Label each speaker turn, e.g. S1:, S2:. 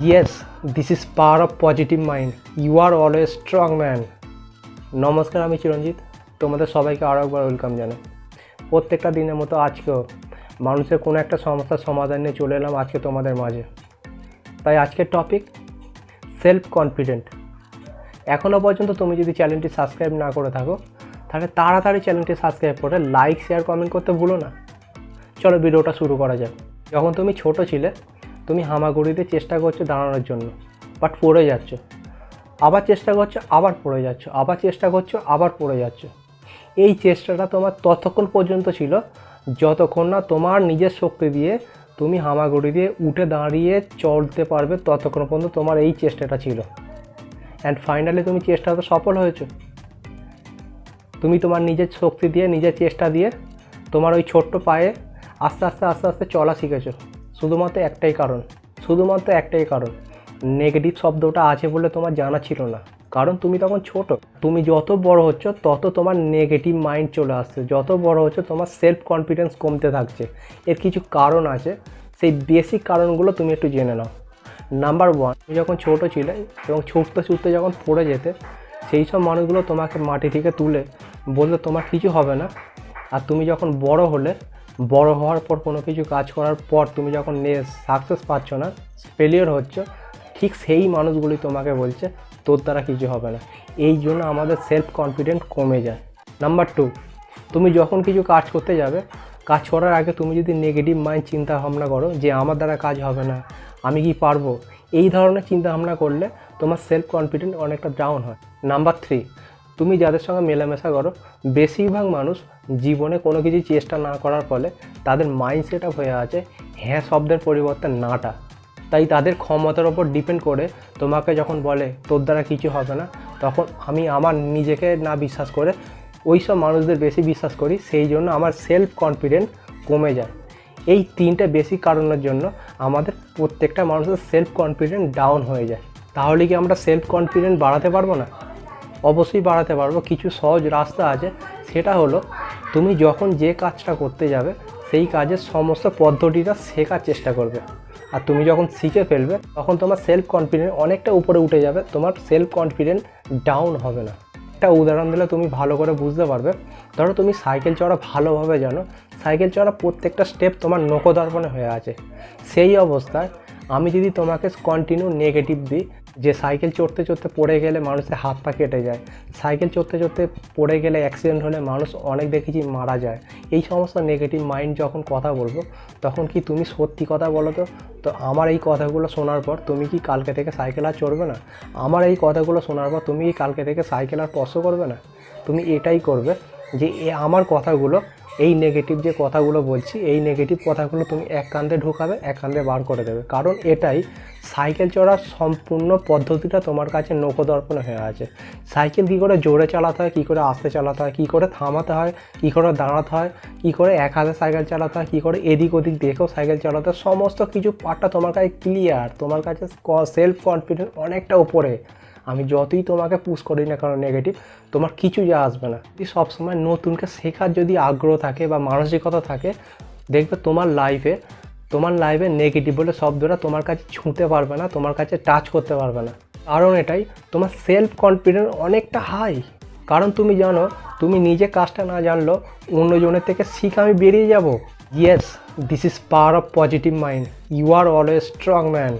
S1: Yes, this is power of positive mind. You are always strong man. নমস্কার, আমি চিরঞ্জিত। তোমাদের সবাইকে আরও একবার ওয়েলকাম জানাই। প্রত্যেকটা দিনের মতো আজকেও মানুষের কোনো একটা সমস্যার সমাধান নিয়ে চলে এলাম আজকে তোমাদের মাঝে। তাই আজকের টপিক সেলফ কনফিডেন্ট। এখনও পর্যন্ত তুমি যদি চ্যানেলটি সাবস্ক্রাইব না করে থাকো তাহলে তাড়াতাড়ি চ্যানেলটি সাবস্ক্রাইব করে লাইক শেয়ার কমেন্ট করতে ভুলো না। চলো ভিডিওটা শুরু করা যাক। যখন তুমি ছোট ছিলে তুমি হামাগুড়িতে চেষ্টা করছো দাঁড়ানোর জন্য, বাট পড়ে যাচ্ছ। আবার চেষ্টা করছো, আবার পড়ে যাচ্ছ, আবার চেষ্টা করছো, আবার পড়ে যাচ্ছ। এই চেষ্টাটা তোমার ততক্ষণ পর্যন্ত ছিল যতক্ষণ না তোমার নিজের শক্তি দিয়ে তুমি হামাগুড়ি দিয়ে উঠে দাঁড়িয়ে চলতে পারবে, ততক্ষণ পর্যন্ত তোমার এই চেষ্টাটা ছিল। অ্যান্ড ফাইনালি তুমি চেষ্টাতে সফল হয়েছো। তুমি তোমার নিজের শক্তি দিয়ে, নিজের চেষ্টা দিয়ে তোমার ওই ছোট্ট পায়ে আস্তে আস্তে আস্তে আস্তে চলা শিখেছো। শুধুমাত্র একটাই কারণ নেগেটিভ শব্দটা আছে বলে তোমার জানা ছিল না, কারণ তুমি তখন ছোট। তুমি যত বড় হচ্ছ তত তোমার নেগেটিভ মাইন্ড চলে আসছে, যত বড় হচ্ছ তোমার সেলফ কনফিডেন্স কমতে থাকছে। এর কিছু কারণ আছে, সেই বেসিক কারণগুলো তুমি একটু জেনে নাও। নাম্বার 1, তুমি যখন ছোটো ছিলে এবং ছুটতে যখন পড়ে যেতে, সেই সব মানুষগুলো তোমাকে মাটি থেকে তুলে বললে তোমার কিছু হবে না। আর তুমি যখন বড় হওয়ার পর কোনো কিছু কাজ করার পর তুমি যখন সাকসেস পাচ্ছ না, ফেলিওর হচ্ছ, ঠিক সেই মানুষগুলি তোমাকে বলছে তোর দ্বারা কিছু হবে না। এই জন্য আমাদের সেলফ কনফিডেন্ট কমে যায়। নাম্বার 2, তুমি যখন কিছু কাজ করতে যাবে, কাজ করার আগে তুমি যদি নেগেটিভ মাইন্ড চিন্তা ভাবনা করো যে আমার দ্বারা কাজ হবে না, আমি কি পারবো, এই ধরনের চিন্তা ভাবনা করলে তোমার সেলফ কনফিডেন্ট অনেকটা ডাউন হয়। নাম্বার 3, তুমি যাদের সঙ্গে মেলামেশা করো, বেশিরভাগ মানুষ জীবনে কোনো কিছু চেষ্টা না করার ফলে তাদের মাইন্ড সেট আপ হয়ে আছে হ্যাঁ শব্দের পরিবর্তে নাটা। তাই তাদের ক্ষমতার ওপর ডিপেন্ড করে তোমাকে যখন বলে তোর দ্বারা কিছু হবে না, তখন আমি আমার নিজেকে না বিশ্বাস করে ওই সব মানুষদের বেশি বিশ্বাস করি, সেই জন্য আমার সেলফ কনফিডেন্ট কমে যায়। এই 3টে বেসিক কারণের জন্য আমাদের প্রত্যেকটা মানুষের সেলফ কনফিডেন্ট ডাউন হয়ে যায়। তাহলে কি আমরা সেলফ কনফিডেন্ট বাড়াতে পারবো না? অবশ্যই বাড়াতে পারবো। কিছু সহজ রাস্তা আছে, সেটা হলো তুমি যখন যে কাজটা করতে যাবে সেই কাজের সমস্ত পদ্ধতিটা শেখার চেষ্টা করবে। আর তুমি যখন শিখে ফেলবে তখন তোমার সেলফ কনফিডেন্ট অনেকটা উপরে উঠে যাবে, তোমার সেলফ কনফিডেন্ট ডাউন হবে না। একটা উদাহরণ দিলে তুমি ভালো করে বুঝতে পারবে। ধরো তুমি সাইকেল চড়া ভালোভাবে জানো, সাইকেল চড়া প্রত্যেকটা স্টেপ তোমার নখদর্পণে হয়ে আছে। সেই অবস্থায় আমি যদি তোমাকে কন্টিনিউ নেগেটিভ দিই যে সাইকেল চড়তে পড়ে গেলে মানুষের হাত পা কেটে যায়, সাইকেল চড়তে পড়ে গেলে অ্যাক্সিডেন্ট হলে মানুষ অনেক দেখেছি মারা যায়, এই সমস্ত নেগেটিভ মাইন্ড যখন কথা বলবো, তখন কি তুমি সত্যি কথা বলো তো আমার এই কথাগুলো শোনার পর তুমি কি কালকে থেকে সাইকেল আর চড়বে না? আমার এই কথাগুলো শোনার পর তুমি কি কালকে থেকে সাইকেল আর স্পর্শ করবে না? তুমি এটাই করবে যে আমার কথাগুলো, এই নেগেটিভ যে কথাগুলো বলছি, এই নেগেটিভ কথাগুলো তুমি এক কান্দে ঢোকাবে, এক কান্দে বার করে দেবে। কারণ এটাই সাইকেল চড়ার সম্পূর্ণ পদ্ধতিটা তোমার কাছে নখদর্পণে হয়ে আছে। সাইকেল কী করে জোরে চালাতে হয়, কী করে আস্তে চালাতে হয়, কী করে থামাতে হয়, কী করে দাঁড়াতে হয়, কী করে এক হাতে সাইকেল চালাতে হয়, কী করে এদিক ওদিক দেখেও সাইকেল চালাতে হয়, সমস্ত কিছু পার্টটা তোমার কাছে ক্লিয়ার। তোমার কাছে সেলফ কনফিডেন্স অনেকটা উপরে। আমি যতই তোমাকে পুশ করি না কারণ নেগেটিভ, তোমার কিছু যা আসবে না। যদি সবসময় নতুনকে শেখার যদি আগ্রহ থাকে বা মানসিকতা থাকে, দেখবে তোমার লাইফে নেগেটিভ বলে শব্দটা তোমার কাছে ছুঁতে পারবে না, তোমার কাছে টাচ করতে পারবে না। কারণ এটাই, তোমার সেলফ কনফিডেন্স অনেকটা হাই। কারণ তুমি জানো তুমি নিজে কাজটা না জানলেও অন্যজনের থেকে শিখে আমি বেরিয়ে যাব। Yes, this is power of positive mind. You are always strong man.